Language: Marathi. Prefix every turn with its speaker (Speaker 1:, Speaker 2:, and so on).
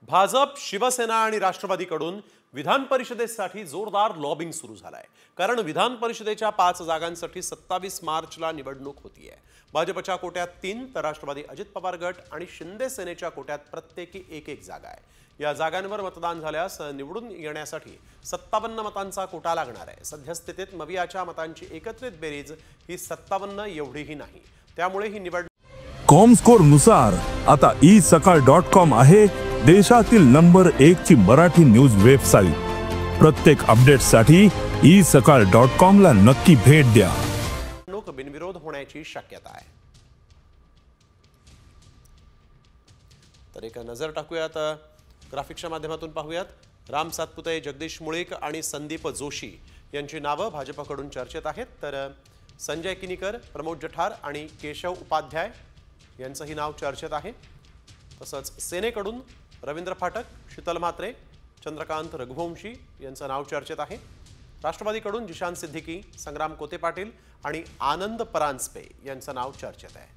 Speaker 1: भाजप, शिवसेना आणि राष्ट्रवादीकडून विधान परिषदेसाठी जोरदार लॉबिंग सुरू झालाय। कारण विधान परिषदेच्या 5 जागांसाठी 27 मार्चला निवडणूक होतीये। भाजपच्या कोट्यात 3 तर राष्ट्रवादी अजित पवार गट आणि शिंदे सेनेच्या कोट्यात प्रत्येकी एक जागा आहे। या जागांवर मतदान झाल्यास निवडून येण्यासाठी 57 मतांचा कोटा लागणार आहे। सद्यस्थितीत मवियाच्या मतांची एकत्रित बेरीज ही 57 एवढीही नाही। त्यामुळे ही निवडणूक
Speaker 2: कॉमस्कोर नुसार आता isakal.com आहे देशातील नंबर 1 ची मराठी न्यूज वेबसाईट। प्रत्येक अपडेटसाठी isakal.com ला नक्की भेट द्या।
Speaker 1: निवडणूक बिनविरोध होण्याची शक्यता आहे। तर एक नजर टाकूयात ग्राफिक्सच्या माध्यमातून पाहूयात। राम सातपुते, जगदीश मुळीक आणि संदीप जोशी यांची नावे भाजपकडून चर्चेत आहेत। तर संजय किनीकर, प्रमोद जठार आणि केशव उपाध्याय यांचंही नाव चर्चेत आहे। तसंच सेनेकडून रवींद्र फाटक, शीतल म्हात्रे, चंद्रकांत रघुवंशी यांचं नाव चर्चेत आहे। राष्ट्रवादीकडून जिशान सिद्दीकी, संग्राम कोते पाटील आणि आनंद परांजपे यांचं नाव चर्चेत आहे।